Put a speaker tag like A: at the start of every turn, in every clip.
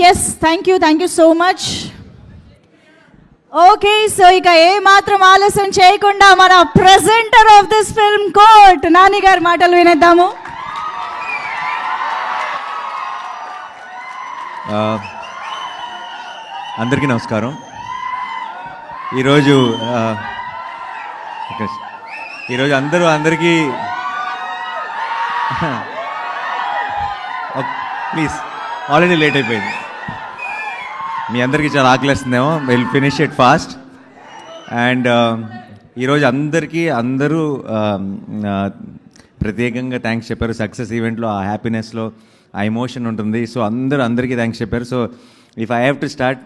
A: Yes thank you so much. Okay, so ఇక ఏ మాత్రం ఆలస్యం చేయకుండా మన presenter of this film Court Nani గారి మాటలు వినేద్దాము.
B: అందరికీ నమస్కారం. ఈరోజు అందరికీ ప్లీజ్, ఆల్రెడీ లేట్ అయిపోయింది. మీ అందరికీ చాలా ఆకలిస్తుందేమో, will finish it fast. And ఈరోజు అందరూ ప్రత్యేకంగా థ్యాంక్స్ చెప్పారు. సక్సెస్ ఈవెంట్లో ఆ హ్యాపీనెస్లో ఆ ఎమోషన్ ఉంటుంది. సో అందరికీ థ్యాంక్స్ చెప్పారు. So if I have to start,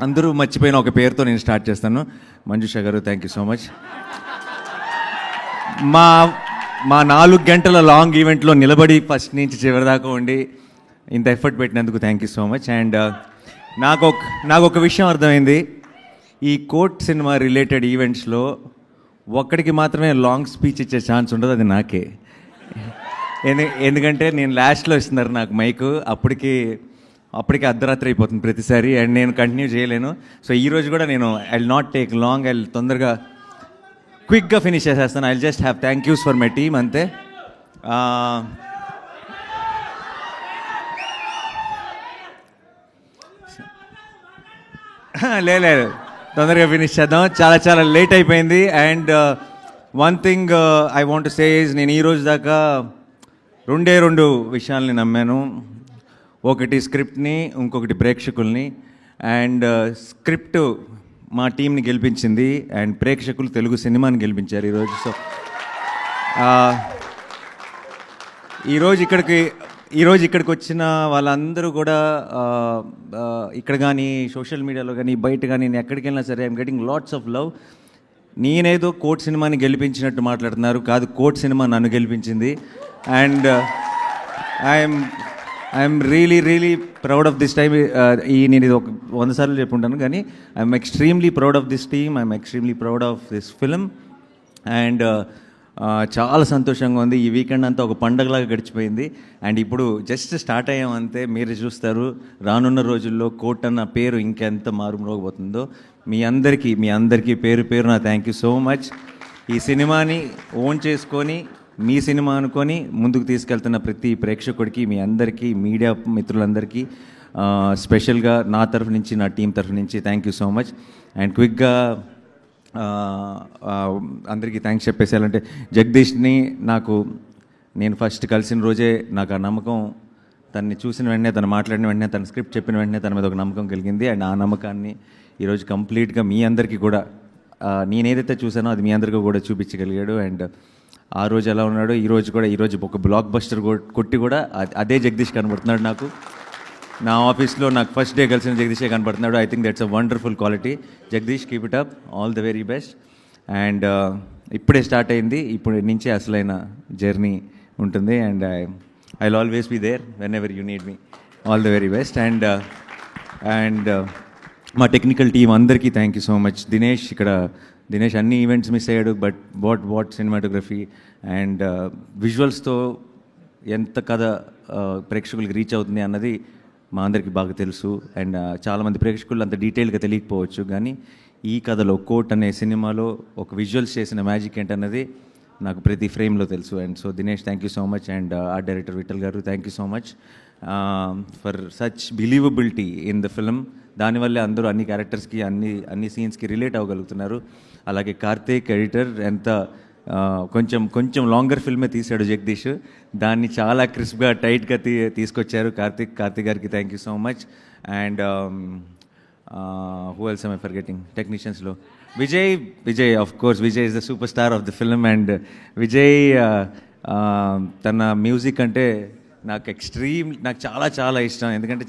B: అందరూ మర్చిపోయిన ఒక పేరుతో నేను స్టార్ట్ చేస్తాను. మంజుష గారు, థ్యాంక్ యూ సో మచ్. మా 4 గంటల లాంగ్ ఈవెంట్లో నిలబడి ఫస్ట్ నుంచి చివరి దాకా ఉండి ఇంత ఎఫర్ట్ పెట్టినందుకు thank you so much. And నాకు ఒక విషయం అర్థమైంది. ఈ కోర్ట్ సినిమా రిలేటెడ్ ఈవెంట్స్లో ఒక్కడికి మాత్రమే లాంగ్ స్పీచ్ ఇచ్చే ఛాన్స్ ఉండదు, అది నాకే. ఎందుకంటే నేను లాస్ట్లో ఇస్తున్నారు నాకు మైకు, అప్పటికి అర్ధరాత్రి అయిపోతుంది ప్రతిసారి, అండ్ నేను కంటిన్యూ చేయలేను. సో ఈరోజు కూడా నేను I will not take long, I తొందరగా క్విక్గా ఫినిష్ చేసేస్తాను. I just have thank use for my team, అంతే. లేదు, తొందరగా ఫినిష్ చేద్దాం, చాలా లేట్ అయిపోయింది. And one thing I want to say is, నేను ఈరోజు దాకా రెండు విషయాల్ని నమ్మాను. ఒకటి స్క్రిప్ట్ని, ఇంకొకటి ప్రేక్షకుల్ని. అండ్ స్క్రిప్ట్ మా టీంని గెలిపించింది, అండ్ ప్రేక్షకులు తెలుగు సినిమాని గెలిపించారు ఈరోజు. సో ఈరోజు ఇక్కడికి వచ్చిన వాళ్ళందరూ కూడా ఇక్కడ కానీ సోషల్ మీడియాలో కానీ బయట కానీ నేను ఎక్కడికి వెళ్ళినా సరే I'm getting lots of love. నేనేదో కోర్ట్ సినిమాని గెలిపించినట్టు మాట్లాడుతున్నారు, కాదు, కోర్ట్ సినిమా నన్ను గెలిపించింది. And I'm really proud of this time. నేను ఇది ఒక 100 సార్లు చెప్పుంటాను, కానీ I'm extremely proud of this team, I'm extremely proud of this film. And చాలా సంతోషంగా ఉంది. ఈ వీకెండ్ అంతా ఒక పండగలాగా గడిచిపోయింది. అండ్ ఇప్పుడు జస్ట్ స్టార్ట్ అయ్యాం అంతే. మీరు చూస్తారు రానున్న రోజుల్లో కోర్ట్ అన్న పేరు ఇంకెంత మారుమోగబోతుందో. మీ అందరికీ పేరు నా థ్యాంక్ యూ సో మచ్. ఈ సినిమాని ఓన్ చేసుకొని మీ సినిమా అనుకొని ముందుకు తీసుకెళ్తున్న ప్రతి ప్రేక్షకుడికి, మీ అందరికీ, మీడియా మిత్రులందరికీ స్పెషల్గా నా తరఫు నుంచి, నా టీం తరఫు నుంచి thank you so much. And క్విక్గా అందరికీ థ్యాంక్స్ చెప్పేసేయాలంటే, జగదీష్ని నేను ఫస్ట్ కలిసిన రోజే నాకు ఆ నమ్మకం, తనని చూసిన వెంటనే, తను మాట్లాడిన వెంటనే, తన స్క్రిప్ట్ చెప్పిన వెంటనే తన మీద ఒక నమ్మకం కలిగింది. అండ్ ఆ నమ్మకాన్ని ఈరోజు కంప్లీట్గా మీ అందరికీ కూడా, నేనేదైతే చూసానో అది మీ అందరికీ కూడా చూపించగలిగాడు. అండ్ ఆ రోజు ఎలా ఉన్నాడో ఈరోజు ఒక బ్లాక్ బస్టర్ కొట్టి కూడా అదే జగదీష్ కనబడుతున్నాడు నాకు. నా ఆఫీస్లో నాకు ఫస్ట్ డే కలిసిన జగదీషే కనబడుతున్నాడు. I think that's a wonderful quality. Jagadish, keep it up, all the very best. And ఇప్పుడే స్టార్ట్ అయింది, ఇప్పుడు నుంచే అసలైన జర్నీ ఉంటుంది. And I will always be there whenever you need me. All the very best. And మా technical team అందరికీ thank you so much. Dinesh అన్ని events miss అయ్యాడు, బట్ వాట్ సినిమాటోగ్రఫీ అండ్ విజువల్స్తో ఎంత కథ ప్రేక్షకులకి రీచ్ అవుతుంది అన్నది మా అందరికీ బాగా తెలుసు. అండ్ చాలామంది ప్రేక్షకులు అంత డీటెయిల్గా తెలియకపోవచ్చు, కానీ ఈ కథలో కోర్ట్ అనే సినిమాలో ఒక విజువల్స్ చేసిన మ్యాజిక్ ఏంటన్నది నాకు ప్రతి ఫ్రేమ్లో తెలుసు. And so Dinesh, thank you so much. And art director Vittal garu, thank you so much for such believability in the film. దానివల్లే అందరూ అన్ని క్యారెక్టర్స్కి, అన్ని సీన్స్కి రిలేట్ అవ్వగలుగుతున్నారు. అలాగే కార్తీక్ ఎడిటర్, ఎంత కొంచెం లాంగర్ ఫిల్మే తీశాడు జగదీష్, దాన్ని చాలా క్రిస్ప్గా టైట్గా తీసుకొచ్చారు కార్తీక్ గారికి thank you so much. And who else I forgetting టెక్నీషియన్స్లో Vijay of course, Vijay is the super star of the film. And Vijay తన మ్యూజిక్ అంటే నాకు చాలా ఇష్టం, ఎందుకంటే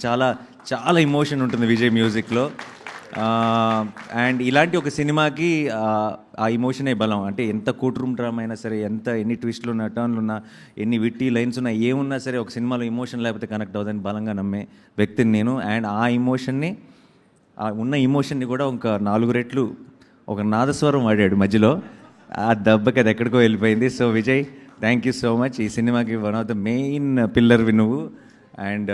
B: చాలా ఎమోషన్ ఉంటుంది విజయ్ మ్యూజిక్లో. అండ్ ఇలాంటి ఒక సినిమాకి ఆ ఎమోషనే బలం. అంటే ఎంత కోర్ట్ రూమ్ డ్రామా అయినా సరే, ఎన్ని ట్విస్టులు ఉన్నా, టర్న్లు ఉన్నా, ఎన్ని విట్టి లైన్స్ ఉన్నా, ఏమున్నా సరే ఒక సినిమాలో ఎమోషన్ లేకపోతే కనెక్ట్ అవుతుందని బలంగా నమ్మే వ్యక్తిని నేను. అండ్ ఆ ఎమోషన్ని కూడా ఒక 4 రెట్లు ఒక నాదస్వరం వాడాడు మధ్యలో, ఆ దెబ్బకి అది ఎక్కడికో వెళ్ళిపోయింది. So Vijay, thank you so much. ఈ సినిమాకి వన్ ఆఫ్ ద మెయిన్ పిల్లర్వి నువ్వు. అండ్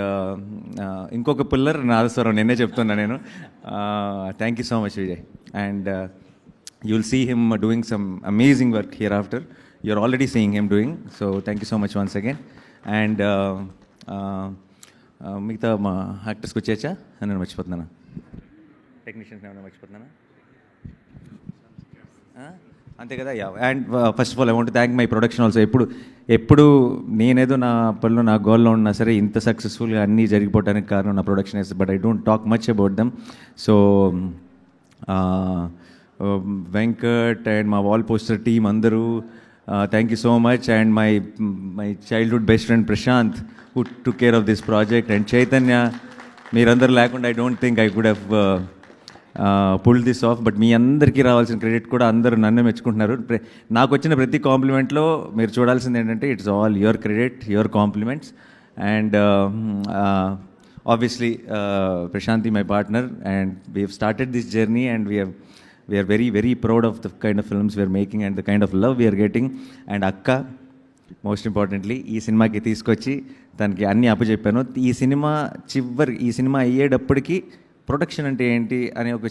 B: ఇంకొక పిల్లర్ నాదస్వరం నిన్నే చెప్తున్నా నేను. Thank you so much Vijay. And you'll see him doing some amazing work hereafter. You're already seeing him doing. So thank you so much once again. And మిగతా మా యాక్టర్స్కి వచ్చేచ్చా అని నేను మర్చిపోతున్నాను. Technicians ఏమైనా మర్చిపోతున్నానా? అంతే కదా. Yeah. And first of all I want thank my production also. ఎప్పుడు నేనేదో నా పనిలో నా గోల్లో ఉన్నా సరే ఇంత సక్సెస్ఫుల్గా అన్నీ జరిగిపోవడానికి కారణం నా production is. But I don't talk much about them. So Venkat and మా వాల్ పోస్టర్ టీమ్ అందరూ thank you so much. And my childhood best friend Prashanth who took care of this project. And Chaitanya, మీరందరూ లేకుండా I don't think I could have pull this off. But మీ అందరికీ రావాల్సిన credit కూడా అందరూ నన్ను మెచ్చుకుంటున్నారు. నాకు వచ్చిన ప్రతి కాంప్లిమెంట్లో మీరు చూడాల్సింది ఏంటంటే it's all your credit, your compliments. And obviously Prashanti, my partner, and we have started this journey, and we are very, very proud of the kind of films we are making and the kind of love we are getting. And akka, most importantly, ఈ సినిమాకి తీసుకొచ్చి తనకి అన్నీ అప్పచెప్పాను. ఈ cinema అయ్యేటప్పటికి production అంటే ఏంటి అని ఒక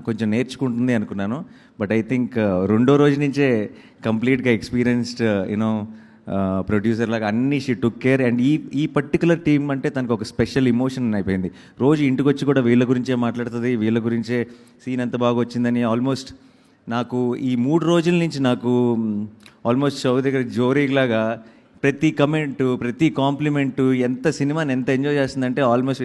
B: కొంచెం నేర్చుకుంటుంది అనుకున్నాను. బట్ ఐ థింక్ రెండో రోజు నుంచే కంప్లీట్గా ఎక్స్పీరియన్స్డ్ యూనో ప్రొడ్యూసర్ లాగా అన్నీ షీ టుక్ కేర్. అండ్ ఈ పర్టికులర్ టీమ్ అంటే తనకు ఒక స్పెషల్ ఇమోషన్ అయిపోయింది. రోజు ఇంటికి వచ్చి కూడా వీళ్ళ గురించే మాట్లాడుతుంది, వీళ్ళ గురించే సీన్ ఎంత బాగా వచ్చిందని. ఆల్మోస్ట్ నాకు ఈ 3 రోజుల నుంచి నాకు ఆల్మోస్ట్ షో దగ్గర జోరీలాగా ప్రతి కమెంటు, ప్రతి కాంప్లిమెంటు, సినిమాని ఎంత ఎంజాయ్ చేస్తుందంటే ఆల్మోస్ట్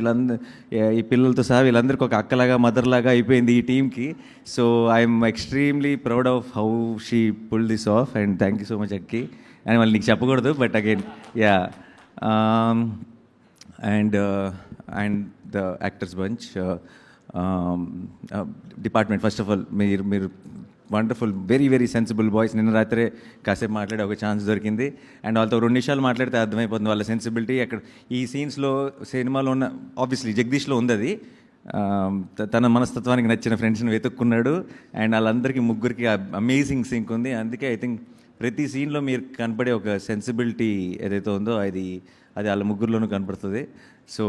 B: ఈ పిల్లలతో సహా వీళ్ళందరికీ ఒక అక్కలాగా మదర్లాగా అయిపోయింది ఈ టీమ్కి. So I'm extremely proud of how she pull this off. And thank you so much Akki. And వాళ్ళు నీకు చెప్పకూడదు, but again yeah. And the actors bunch department, first of all మీరు wonderful, very very sensible boys. నిన్న రాత్రే కాసేపు మాట్లాడే ఒక chance దొరికింది. అండ్ వాళ్ళతో 2 నిమిషాలు మాట్లాడితే అర్థమైపోతుంది వాళ్ళ సెన్సిబిలిటీ. అక్కడ ఈ సీన్స్లో సినిమాలో ఉన్న ఆబ్వియస్లీ జగదీష్లో ఉంది అది. తన మనస్తత్వానికి నచ్చిన ఫ్రెండ్స్ని వెతుక్కున్నాడు. అండ్ వాళ్ళందరికీ ముగ్గురికి అమేజింగ్ సింక్ ఉంది. అందుకే ఐ థింక్ ప్రతి సీన్లో మీరు కనపడే ఒక సెన్సిబిలిటీ ఏదైతే ఉందో అది వాళ్ళ ముగ్గురులోనూ కనపడుతుంది. So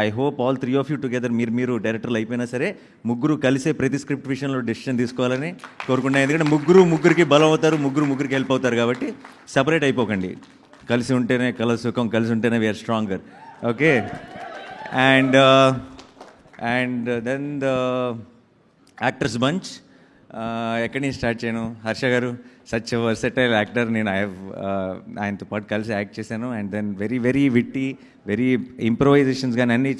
B: I hope all 3 of you together, మీరు డైరెక్టర్లు అయిపోయినా సరే ముగ్గురు కలిసే ప్రతి స్క్రిప్ట్ విషయంలో డెసిషన్ తీసుకోవాలని కోరుకుంటున్నాను. ఎందుకంటే ముగ్గురికి బలం అవుతారు, ముగ్గురికి హెల్ప్ అవుతారు. కాబట్టి సపరేట్ అయిపోకండి. కలిసి ఉంటేనే సుఖం, కలిసి ఉంటేనే we're stronger. Okay. And then the actors bunch. ఎక్కడి నుంచి స్టార్ట్ చేయను? హర్ష గారు సచ్ వర్సటైల్ యాక్టర్. నేను ఆయనతో పాటు కలిసి యాక్ట్ చేశాను. And then very very witty, very improvisations కానీ అన్నీ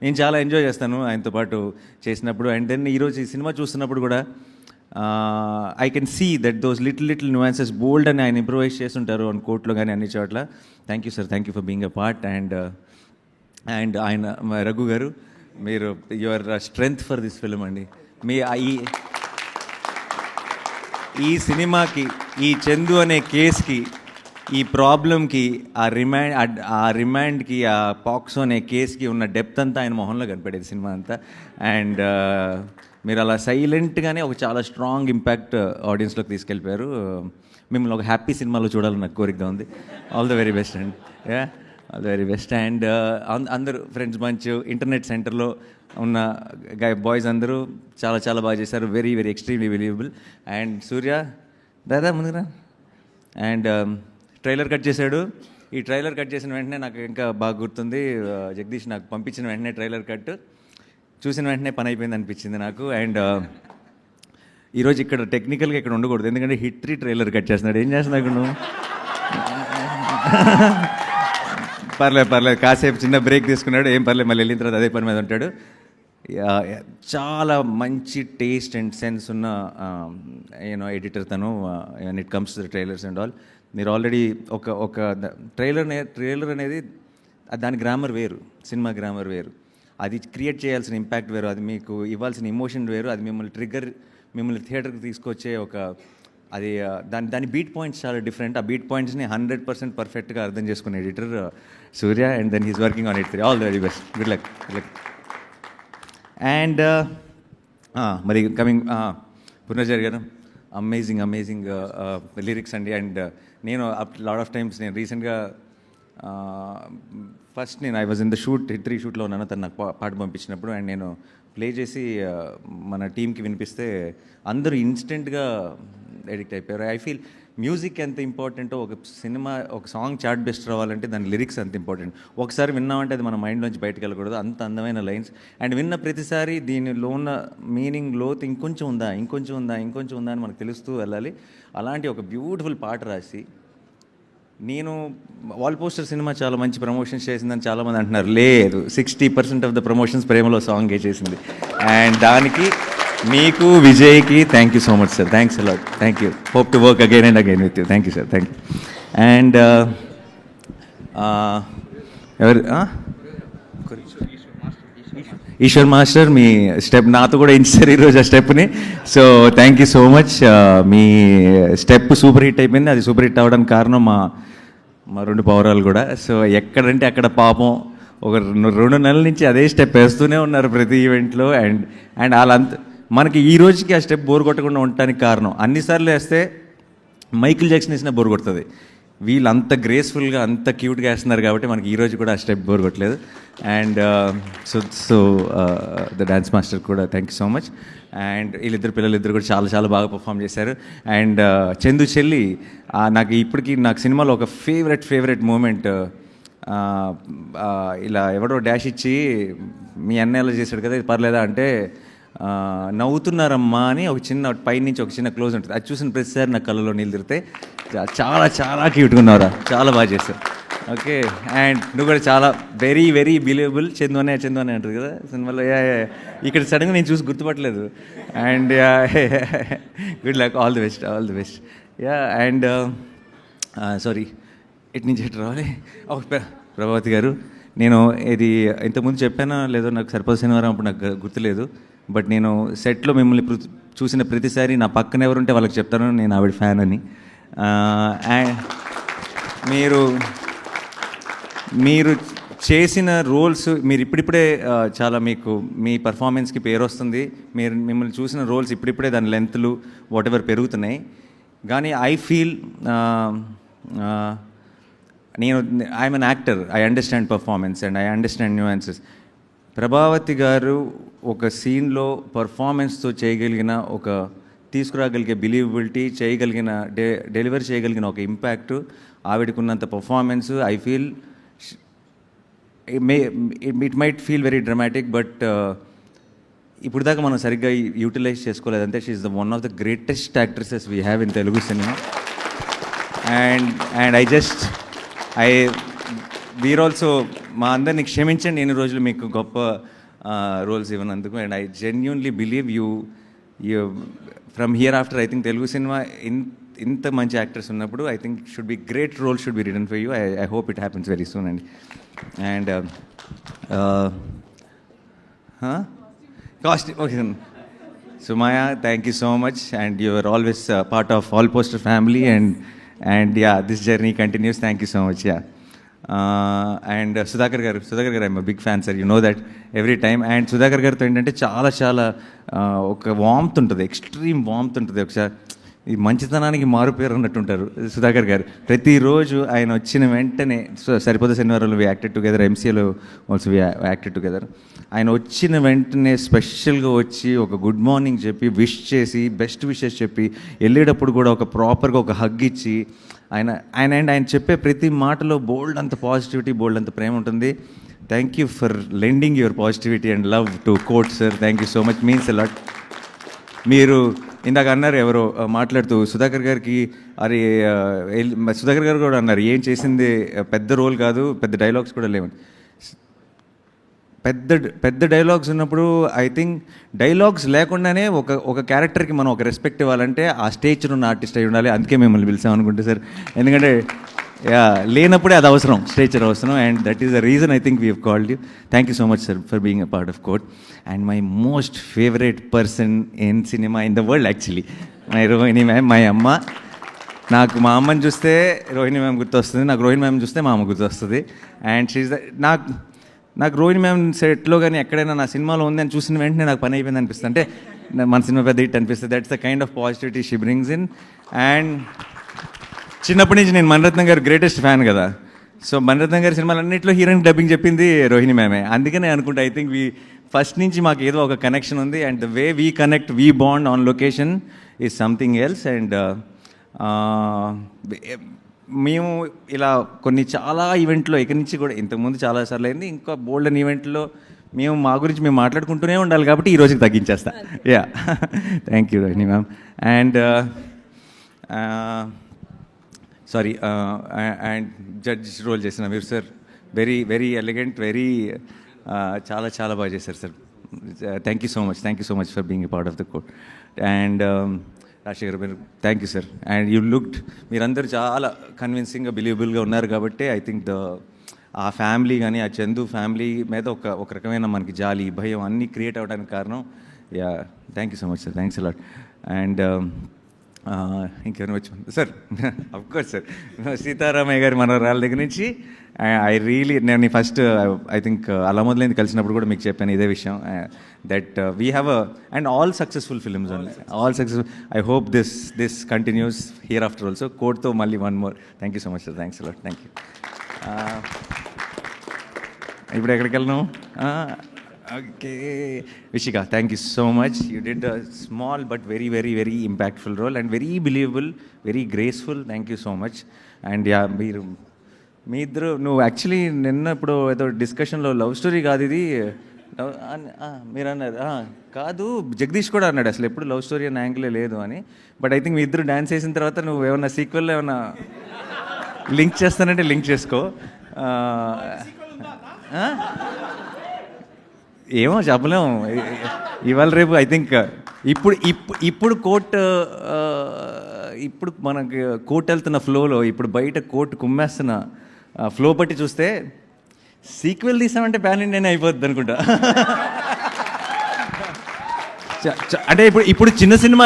B: నేను చాలా ఎంజాయ్ చేస్తాను ఆయనతో పాటు చేసినప్పుడు. అండ్ దెన్ ఈరోజు ఈ సినిమా చూస్తున్నప్పుడు కూడా I can see that those little nuances బోల్డ్ అని ఆయన ఇంప్రొవైజ్ చేస్తుంటారు అని కోర్టులో కానీ అన్ని చోట్ల. Thank you sir, thank you for being a part. And ఆయన రఘు గారు, మీరు your strength for this film అండి. ఈ సినిమాకి, ఈ చందు అనే కేస్కి, ఈ ప్రాబ్లంకి, ఆ రిమాండ్కి, ఆ పాక్సో అనే కేస్కి ఉన్న డెప్త్ అంతా ఆయన మొహంలో కనపడేది సినిమా అంతా. అండ్ మీరు అలా సైలెంట్గానే ఒక చాలా స్ట్రాంగ్ ఇంపాక్ట్ ఆడియన్స్లోకి తీసుకెళ్ళిపోయారు. మిమ్మల్ని ఒక హ్యాపీ సినిమాలో చూడాలని నాకు కోరికగా ఉంది. All the very best and all the very best. And అందరూ ఫ్రెండ్స్ బంచ్, ఇంటర్నెట్ సెంటర్లో ఉన్న బాయ్స్ అందరూ చాలా చాలా బాగా చేశారు. Very very extremely believable. And Surya దాదా ముందురా. అండ్ ట్రైలర్ కట్ చేశాడు. ఈ ట్రైలర్ కట్ చేసిన వెంటనే నాకు ఇంకా బాగా గుర్తుంది, జగదీష్ నాకు పంపించిన వెంటనే ట్రైలర్ కట్ చూసిన వెంటనే పని అయిపోయింది అనిపించింది నాకు. అండ్ ఈరోజు ఇక్కడ టెక్నికల్గా ఇక్కడ ఉండకూడదు, ఎందుకంటే హిట్ 3 ట్రైలర్ కట్ చేస్తున్నాడు. ఏం చేస్తున్నాడు నువ్వు? పర్లేదు, కాసేపు చిన్న బ్రేక్ తీసుకున్నాడు. ఏం పర్లేదు, మళ్ళీ వెళ్ళిన తర్వాత అదే పని మీద ఉంటాడు. చాలా మంచి టేస్ట్ అండ్ సెన్స్ ఉన్న ఎడిటర్ తను. And it comes to the trailers and all. మీరు ఆల్రెడీ ఒక ట్రైలర్ అనేది దాని గ్రామర్ వేరు, సినిమా గ్రామర్ వేరు. అది క్రియేట్ చేయాల్సిన ఇంపాక్ట్ వేరు, అది మీకు ఇవ్వాల్సిన ఇమోషన్ వేరు. అది మిమ్మల్ని థియేటర్కి తీసుకొచ్చే అది దాని బీట్ పాయింట్స్ చాలా డిఫరెంట్. ఆ బీట్ పాయింట్స్ని 100% పర్ఫెక్ట్గా అర్థం చేసుకునే editor Surya. And then he's working on it. All the very best, good luck. And మరి కమింగ్ పునర్జర్ గారు, అమేజింగ్ లిరిక్స్ అండి. అండ్ నేను లాట్ ఆఫ్ టైమ్స్ నేను రీసెంట్గా ఫస్ట్ నేను I was in the shoot 3 షూట్లో ఉన్నాను. తను నాకు పాట పంపించినప్పుడు అండ్ నేను ప్లే చేసి మన టీంకి వినిపిస్తే అందరూ ఇన్స్టెంట్గా ఎడిక్ట్ అయిపోయారు. ఐ ఫీల్ మ్యూజిక్ ఎంత ఇంపార్టెంటో ఒక సినిమా ఒక సాంగ్ చార్ట్ బెస్ట్ రావాలంటే దాని లిరిక్స్ అంత ఇంపార్టెంట్. ఒకసారి విన్నామంటే అది మన మైండ్లోంచి బయటకు వెళ్ళకూడదు. అంత అందమైన లైన్స్ అండ్ విన్న ప్రతిసారి దీనిలో ఉన్న మీనింగ్ లోతు ఇంకొంచెం ఉందా అని మనకు తెలుస్తూ వెళ్ళాలి. అలాంటి ఒక బ్యూటిఫుల్ పాట రాసి నేను వాల్ పోస్టర్ సినిమా చాలా మంచి ప్రమోషన్స్ చేసిందని చాలామంది అంటున్నారు. లేదు, 60% ఆఫ్ ద ప్రమోషన్స్ ప్రేమలో సాంగే చేసింది. అండ్ దానికి మీకు విజయ్కి thank you so much sir. Thanks a lot. Thank you. Hope to work again and again with you. Thank you sir. Thank you. And ఎవరు ఈశ్వర్ మాస్టర్ మీ స్టెప్ నాతో కూడా ఇన్సారు ఈరోజు ఆ stepney. So thank you so much. Me step super hit అయిపోయింది. అది super hit అవ్వడానికి కారణం మా 2 పౌరాలు కూడా. సో ఎక్కడంటే అక్కడ పాపం ఒక 2 నెలల నుంచి అదే స్టెప్ వేస్తూనే ఉన్నారు ప్రతి ఈవెంట్లో. అండ్ వాళ్ళంత మనకి ఈ రోజుకి ఆ స్టెప్ బోర్ కొట్టకుండా ఉండటానికి కారణం అన్నిసార్లు వేస్తే మైకిల్ జాక్సన్ వేసినా బోర్ కొడుతుంది. వీళ్ళు అంత గ్రేస్ఫుల్గా అంత క్యూట్గా వేస్తున్నారు కాబట్టి మనకి ఈరోజు కూడా ఆ స్టెప్ బోర్ కొట్టలేదు. And so the dance master కూడా thank you so much. And పిల్లలిద్దరు కూడా చాలా చాలా బాగా పర్ఫామ్ చేశారు. అండ్ చందు చెల్లి నాకు ఇప్పటికీ నాకు సినిమాలో ఒక ఫేవరెట్ మూమెంట్, ఇలా ఎవడో డాష్ ఇచ్చి మీ అన్న ఎలా చేశాడు కదా ఇది పర్లేదా అంటే నవ్వుతున్నారమ్మా అని ఒక చిన్న పైనుంచి ఒక చిన్న క్లోజ్ ఉంటుంది. అది చూసిన ప్రతిసారి నా కళ్ళలో నీళ్ళు తిరుగుతాయి. చాలా చాలా క్యూట్గా ఉన్నారా, చాలా బాగా చేశారు. ఓకే. అండ్ నువ్వు కూడా చాలా వెరీ బిలీవబుల్. చందు అనే అంటారు కదా సినిమాలో. ఇక్కడ సడన్గా నేను చూసి గుర్తుపట్టలేదు. And good luck. All the best. And sorry ఇటు నుంచి ఎటు రావాలి. ప్రభావతి గారు, నేను ఇది ఇంతకుముందు చెప్పానా లేదో నాకు సరిపోదు శనివారం అప్పుడు నాకు గుర్తులేదు. బట్ నేను సెట్లో మిమ్మల్ని చూసిన ప్రతిసారి నా పక్కన ఎవరుంటే వాళ్ళకి చెప్తాను నేను ఆవిడ ఫ్యాన్ అని. మీరు చేసిన రోల్స్ మీరు ఇప్పుడిప్పుడే చాలా మీకు మీ పర్ఫార్మెన్స్కి పేరు వస్తుంది. మిమ్మల్ని చూసిన రోల్స్ ఇప్పుడిప్పుడే దాని లెంత్లు వాట్ ఎవర్ పెరుగుతున్నాయి. కానీ I feel I'm an actor. I understand performance and I understand nuances. Prabhavati గారు ఒక సీన్లో పర్ఫార్మెన్స్తో చేయగలిగిన ఒక తీసుకురాగలిగే బిలీవబిలిటీ చేయగలిగిన డెలివరీ చేయగలిగిన ఒక ఇంపాక్ట్ ఆవిడకున్నంత performance I feel it might feel very dramatic. But ఇప్పుడు దాకా మనం సరిగ్గా యూటిలైజ్ చేసుకోలేదంటే she is the one of the greatest actresses we have in Telugu cinema. And we're also మా అందరిని క్షమించండి ఎన్ని రోజులు మీకు గొప్ప రోల్స్ ఇవ్వనందుకు. And I genuinely believe you from here after I think Telugu cinema ఇంత మంచి యాక్టర్స్ ఉన్నప్పుడు I think should be great role should be written for you. I hope it happens very soon అండి. And cast okay Sumaya, thank you so much, and you are always part of All Poster family, and yeah, this journey continues. Thank you so much. Yeah. And Sudhakar garu, I'm a big fan, sir. You know that every time. And Sudhakar garu to ఏంటంటే చాలా ఒక warmth ఉంటుంది, extreme warmth ఉంటుంది. ఒకసారి ఈ మంచితనానికి మారు పేరు అన్నట్టుంటారు సుధాకర్ గారు. ప్రతిరోజు ఆయన వచ్చిన వెంటనే సరిపోతే శనివారంలో వి యాక్టెడ్ టుగెదర్, ఎంసీఏలో ఆల్సో వి యాక్టెడ్ టుగెదర్. ఆయన వచ్చిన వెంటనే స్పెషల్గా వచ్చి ఒక గుడ్ మార్నింగ్ చెప్పి విష్ చేసి బెస్ట్ విషెస్ చెప్పి వెళ్ళేటప్పుడు కూడా ఒక ప్రాపర్గా ఒక హగ్ ఇచ్చి ఆయన చెప్పే ప్రతి మాటలో బోల్డ్ అంత పాజిటివిటీ, బోల్డ్ అంత ప్రేమ ఉంటుంది. Thank you for lending your positivity and love to Court sir. Thank you so much, means a lot. మీరు ఇందాక అన్నారు ఎవరో మాట్లాడుతూ సుధాకర్ గారికి, అరే సుధాకర్ గారు కూడా అన్నారు ఏం చేసింది పెద్ద రోల్ కాదు, పెద్ద డైలాగ్స్ కూడా లేవని. పెద్ద డైలాగ్స్ ఉన్నప్పుడు ఐ థింక్ డైలాగ్స్ లేకుండానే ఒక క్యారెక్టర్కి మనం ఒక రెస్పెక్ట్ ఇవ్వాలంటే ఆ స్టేజ్లో ఉన్న ఆర్టిస్ట్ అయి ఉండాలి. అందుకే మిమ్మల్ని పిలిచాం అనుకుంటే సార్, ఎందుకంటే లేనప్పుడే అది అవసరం, స్టేచర్ అవసరం. And that is the reason I think we have called you. Thank you so much sir for being a part of Court. And my most favourite person in cinema in the world actually my Rohini ma'am, my అమ్మ. నాకు మా అమ్మని చూస్తే Rohini ma'am గుర్తొస్తుంది, నాకు Rohini ma'am చూస్తే మా అమ్మ గుర్తొస్తుంది. అండ్ షీఈ్ ద నాకు రోహిణి మ్యామ్ సెట్లో కానీ ఎక్కడైనా నా సినిమాలో ఉంది అని చూసిన వెంటనే నాకు పని అయిపోయింది అనిపిస్తుంది, అంటే మన సినిమా పెద్ద హిట్ అనిపిస్తుంది. That's the kind of positivity she brings in. And చిన్నప్పటి నుంచి నేను మణిరత్నం గారు గ్రేటెస్ట్ ఫ్యాన్ కదా. సో మణిరత్నం గారి సినిమాలన్నింటిలో హీరోయిన్ డబ్బింగ్ చెప్పింది రోహిణి మ్యామే. అందుకనే అనుకుంటా ఐ థింక్ ఫస్ట్ నుంచి మాకు ఏదో ఒక కనెక్షన్ ఉంది. And the way we connect, we bond on location is something else. And మేము ఇలా కొన్ని చాలా ఈవెంట్లో ఇక్కడి నుంచి కూడా ఇంతకుముందు చాలాసార్లు అయింది, ఇంకా బోల్డ్ అని ఈవెంట్లో మేము మా గురించి మేము మాట్లాడుకుంటూనే ఉండాలి కాబట్టి ఈ రోజుకి తగ్గించేస్తా. Yeah, thank you Rohini ma'am. And sorry, and judge role చేసిన మీరు sir, very very elegant, very చాలా చాలా బాగా చేశారు sir. Thank you so much for being a part of the court. And Rajasekhar మీరు thank you sir. And you looked, మీరందరూ చాలా కన్విన్సింగ్గా బిలీవబుల్గా ఉన్నారు కాబట్టి ఐ థింక్ ఆ ఫ్యామిలీ కానీ, ఆ చందు ఫ్యామిలీ మీద ఒక రకమైన మనకి జాలి, భయం అన్నీ క్రియేట్ అవ్వడానికి కారణం. Yeah, thank you so much sir, thanks allot. And ఇంకెవరు వచ్చి సార్, అఫ్కోర్స్ సార్, సీతారామయ్య గారి మనవరాళ్ళ దగ్గర నుంచి ఐ రియలీ, నేను ఫస్ట్ ఐ థింక్ అలా మొదలైంది కలిసినప్పుడు కూడా మీకు చెప్పాను ఇదే విషయం, that we have and all successful films only, all successful. I hope this continues here after also. కోర్ట్తో మళ్ళీ one more. Thank you so much sir, thanks a lot, thank you. ఇప్పుడు ఎక్కడికి వెళ్ళను? Okay, Vishika, thank you so much. You did a small but very very very impactful role and very believable, very graceful. Thank you so much. And yeah, మీ ఇద్దరు, నువ్వు actually నిన్న ఇప్పుడు ఏదో డిస్కషన్లో లవ్ స్టోరీ కాదు ఇది మీరు అన్నారు కాదు, జగదీష్ కూడా అన్నాడు అసలు ఎప్పుడు లవ్ స్టోరీ అనే యాంగిలే లేదు అని. బట్ ఐ థింక్ మీ ఇద్దరు డ్యాన్స్ చేసిన తర్వాత నువ్వు ఏమన్నా సీక్వెల్లో ఏమన్నా లింక్ చేస్తానంటే లింక్ చేసుకో. ఏమో చెప్పలేము, ఇవాళ రేపు ఐ థింక్ ఇప్పుడు ఇప్పుడు మనకి కోర్ట్ వెళ్తున్న ఫ్లోలో, ఇప్పుడు బయట కోర్టు కుమ్మేస్తున్న ఫ్లో బట్టి చూస్తే సీక్వెల్ తీసామంటే ప్యాన్ ఇండియానే అయిపోద్ది అనుకుంటా. అంటే ఇప్పుడు చిన్న సినిమా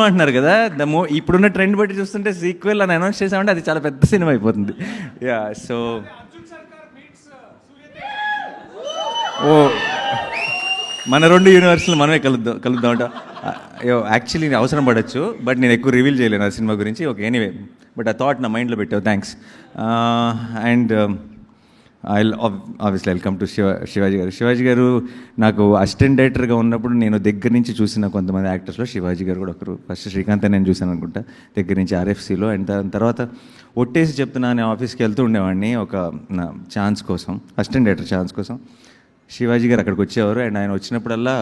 B: అంటున్నారు కదా, ఇప్పుడున్న ట్రెండ్ బట్టి చూస్తుంటే సీక్వెల్ అని అనౌన్స్ చేసామంటే అది చాలా పెద్ద సినిమా అయిపోతుంది. యా, సో ఓ మన రెండు యూనివర్స్లు మనమే కలుద్దామంట. యాక్చువల్లీ అవసరం పడవచ్చు, బట్ నేను ఎక్కువ రివీల్ చేయలేను ఆ సినిమా గురించి. ఓకే, ఎనీవే, బట్ ఆ థాట్ నా మైండ్లో పెట్టావు, thanks. And obviously welcome to Shivaji గారు. నాకు అసిస్టెంట్ డైరెక్టర్గా ఉన్నప్పుడు నేను దగ్గర నుంచి చూసిన కొంతమంది యాక్టర్స్లో శివాజీ గారు కూడా ఒకరు. ఫస్ట్ శ్రీకాంత్ నేను చూశాను అనుకుంటా దగ్గర నుంచి ఆర్ఎఫ్సీలో. అండ్ దాని తర్వాత ఒట్టేసి చెప్తున్నా నేను ఆఫీస్కి వెళ్తూ ఉండేవాడిని ఒక ఛాన్స్ కోసం, అసిస్టెంట్ డైరెక్టర్ ఛాన్స్ కోసం. శివాజీ గారు అక్కడికి వచ్చేవారు. అండ్ ఆయన వచ్చినప్పుడల్లా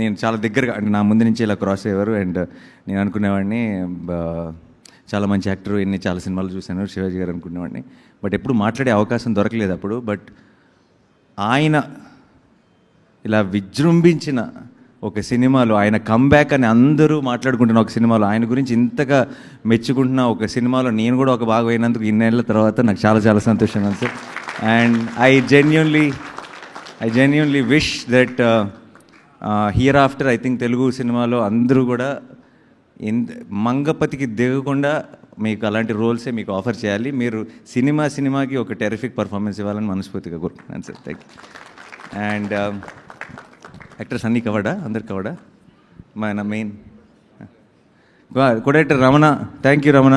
B: నేను చాలా దగ్గరగా, అంటే నా ముందు నుంచి ఇలా క్రాస్ అయ్యేవారు. అండ్ నేను అనుకునేవాడిని చాలా మంచి యాక్టర్, చాలా సినిమాలు చూశాను శివాజీ గారు అనుకునేవాడిని. బట్ ఎప్పుడు మాట్లాడే అవకాశం దొరకలేదు అప్పుడు. బట్ ఆయన ఇలా విజృంభించిన ఒక సినిమాలో, ఆయన కంబ్యాక్ అని అందరూ మాట్లాడుకుంటున్న ఒక సినిమాలో, ఆయన గురించి ఇంతగా మెచ్చుకుంటున్న ఒక సినిమాలో నేను కూడా ఒక భాగం అయినందుకు ఇన్నేళ్ల తర్వాత నాకు చాలా చాలా సంతోషంగా ఉంది sir. And I genuinely wish that here after I think Telugu సినిమాలో అందరూ కూడా మంగపతికి దిగకుండా మీకు అలాంటి రోల్సే మీకు ఆఫర్ చేయాలి. మీరు సినిమాకి ఒక టెరిఫిక్ పర్ఫార్మెన్స్ ఇవ్వాలని మనస్ఫూర్తిగా కోరుకుంటున్నాను sir. Thank you. And actors అన్నీ కవడా, అందరు కవడా. మన main co-director Ramana, thank you Ramana.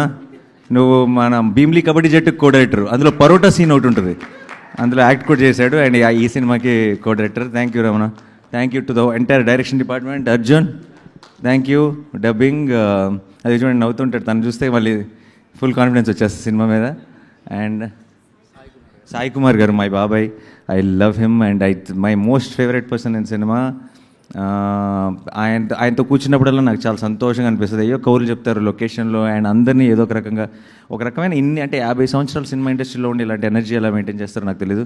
B: నువ్వు మన భీమ్లీ కబడ్డీ జట్టుకు కోడైరెక్టర్, అందులో పరోటా సీన్ ఒకటి ఉంటుంది, అందులో యాక్ట్ కూడా చేశాడు. అండ్ ఈ సినిమాకి co-director. Thank you Ramana. Thank you to the entire direction department. Arjun, thank you. Dubbing, అది చూడండి నవ్వుతుంటాడు, తను చూస్తే మళ్ళీ ఫుల్ కాన్ఫిడెన్స్ వచ్చేస్తుంది సినిమా మీద. అండ్ సాయి కుమార్ గారు, మై బాబాయ్, I love him and my most favourite person in cinema. ఆయనతో కూర్చున్నప్పుడల్లా నాకు చాలా సంతోషంగా అనిపిస్తుంది. అయ్యో కౌలు చెప్తారు లొకేషన్లో, అండ్ అందరినీ ఏదో ఒక రకమైన అంటే 50 సంవత్సరాల సినిమా ఇండస్ట్రీలో ఉండి ఇలాంటి ఎనర్జీ ఎలా మెయింటైన్ చేస్తారో నాకు తెలీదు.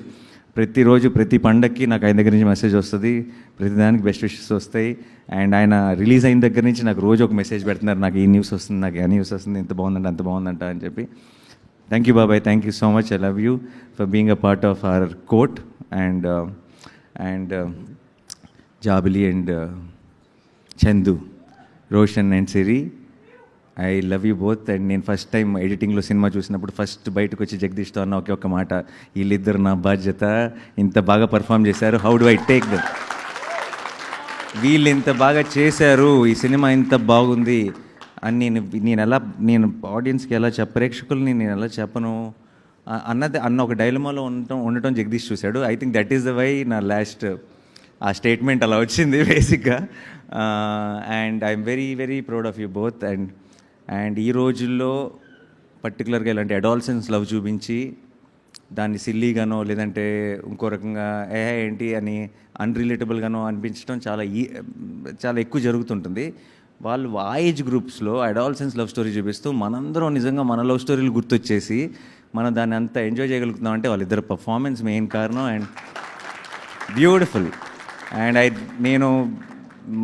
B: ప్రతిరోజు ప్రతి పండగకి నాకు ఆయన దగ్గర నుంచి మెసేజ్ వస్తుంది, ప్రతిదానికి బెస్ట్ విషెస్ వస్తాయి. అండ్ ఆయన రిలీజ్ అయిన దగ్గర నుంచి నాకు రోజు ఒక మెసేజ్ పెడుతున్నారు, నాకు ఈ న్యూస్ వస్తుంది, నాకు ఆ న్యూస్ వస్తుంది, ఇంత బాగుందంట అంత బాగుందంట అని చెప్పి. థ్యాంక్ యూ బాబాయ్, thank you so much. I love you for being a part of our court. And Jabili and Chandu, Roshan and Siri, I love you both. And నేను ఫస్ట్ టైం ఎడిటింగ్లో సినిమా చూసినప్పుడు ఫస్ట్ బయటకు వచ్చి జగదీష్తో అన్న ఒకే మాట, వీళ్ళిద్దరు నా బాధ్యత, ఇంత బాగా పర్ఫామ్ చేశారు, how do I take them, వీళ్ళు ఇంత బాగా చేశారు, ఈ సినిమా ఇంత బాగుంది అని నేను ఆడియన్స్కి ఎలా ప్రేక్షకుల్ని నేను ఎలా చెప్పను, అన్న ఒక డైలమాలో ఉండటం జగదీష్ చూశాడు. I think that is the why నా లాస్ట్ ఆ స్టేట్మెంట్ అలా వచ్చింది బేసిక్గా. And I'm very very proud of you both. And ఈ రోజుల్లో పర్టికులర్గా ఇలాంటి అడాల్సెన్స్ లవ్ చూపించి దాన్ని సిల్లీగానో లేదంటే ఇంకో రకంగా ఏంటి అని అన్రిలేటబుల్గానో అనిపించడం చాలా ఎక్కువ జరుగుతుంటుంది. వాళ్ళు ఆ ఏజ్ గ్రూప్స్లో అడాల్సెన్స్ లవ్ స్టోరీ చూపిస్తూ మనందరం నిజంగా మన లవ్ స్టోరీలు గుర్తొచ్చేసి మనం దాన్ని అంతా ఎంజాయ్ చేయగలుగుతున్నాం అంటే వాళ్ళిద్దరు పర్ఫార్మెన్స్ మెయిన్ కారణం. And beautiful. అండ్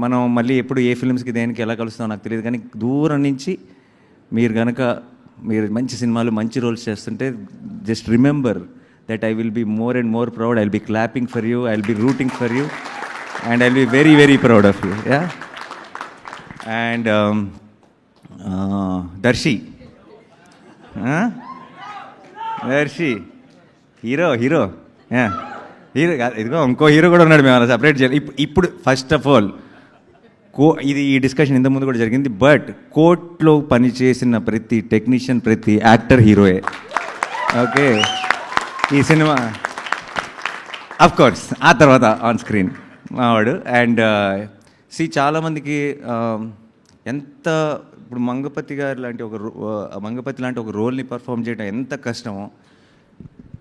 B: మనం మళ్ళీ ఎప్పుడు ఏ ఫిల్మ్స్కి దేనికి ఎలా కలుస్తామో నాకు తెలియదు, కానీ దూరం నుంచి మీరు మంచి సినిమాలు మంచి రోల్స్ చేస్తుంటే just remember that I will be more and more proud. I will be clapping for you, I will be rooting for you, and I will be very very proud of you. Yeah. And Darshi hero hero ఇదిగో ఇంకో hero కూడా ఉన్నాడు, మేము అలా separate చేయాలి. ఇప్పుడు first of all ఈ discussion ఇంతకుముందు కూడా జరిగింది, బట్ కోర్ట్లో పనిచేసిన ప్రతి టెక్నీషియన్ ప్రతి యాక్టర్ హీరోయే. ఓకే, ఈ సినిమా అఫ్ కోర్స్ ఆ తర్వాత ఆన్ స్క్రీన్ మావాడు. అండ్ చాలామందికి ఎంత ఇప్పుడు మంగపతి లాంటి ఒక రోల్ని పర్ఫామ్ చేయడం ఎంత కష్టమో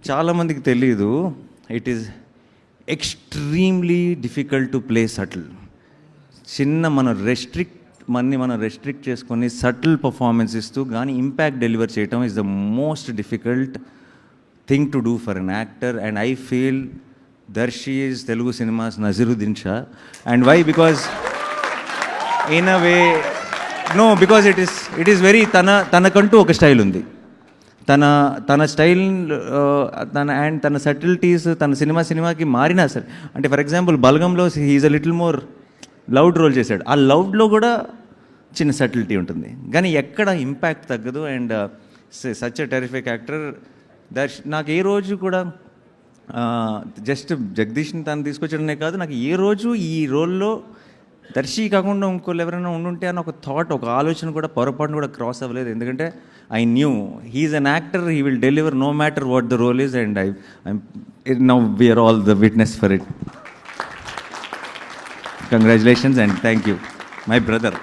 B: చాలామందికి తెలీదు. It is extremely difficult to play subtle. మనం రెస్ట్రిక్ట్ చేసుకొని సటిల్ పర్ఫార్మెన్స్ ఇస్తూ కానీ ఇంపాక్ట్ డెలివర్ చేయటం is the most difficult thing to do for an actor. And I feel Darshi is Telugu cinema's Naseeruddin Shah. And why? Because in a way because it is very తనకంటూ ఒక style ఉంది. తన style తన subtleties తన సినిమాకి మారినా సరే, అంటే ఫర్ ఎగ్జాంపుల్ బల్గంలో he is a little more loud role చేశాడు. ఆ లౌడ్లో కూడా చిన్న సటిల్టీ ఉంటుంది, కానీ ఎక్కడ ఇంపాక్ట్ తగ్గదు. And such a terrific actor నాకు ఏ రోజు కూడా జస్ట్ జగదీష్ని తను తీసుకొచ్చడమే కాదు, నాకు ఏ రోజు ఈ రోల్లో దర్శి కాకుండా ఇంకోళ్ళు ఎవరైనా ఉండుంటే అని ఒక థాట్, ఒక ఆలోచన కూడా పొరపాటును కూడా క్రాస్ అవ్వలేదు. ఎందుకంటే I knew he's an actor, he will deliver no matter what the role is. And now we're all the witness for it. Congratulations and thank you my brother.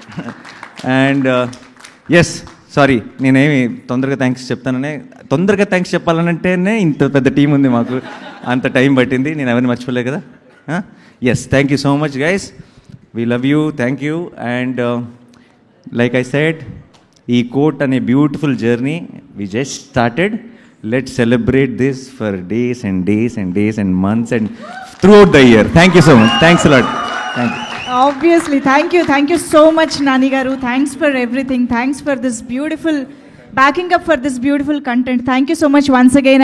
B: And yes, sorry నేనేమి తొందరగా thanks చెప్పాలనంటేనే ఇంత పెద్ద team ఉంది మాకు, అంత time పట్టింది. నేను ఎవరిని మర్చిపోలేదు కదా. Yes, thank you so much guys. We love you, thank you. And like I said, ee court ane beautiful journey we just started. Let's celebrate this for days and days and days and months and throughout the year. Thank you so much. Thanks a lot. Thank you.
A: Obviously, thank you so much, Nani garu. Thanks for everything. Thanks for this beautiful backing up for this beautiful content. Thank you so much once again.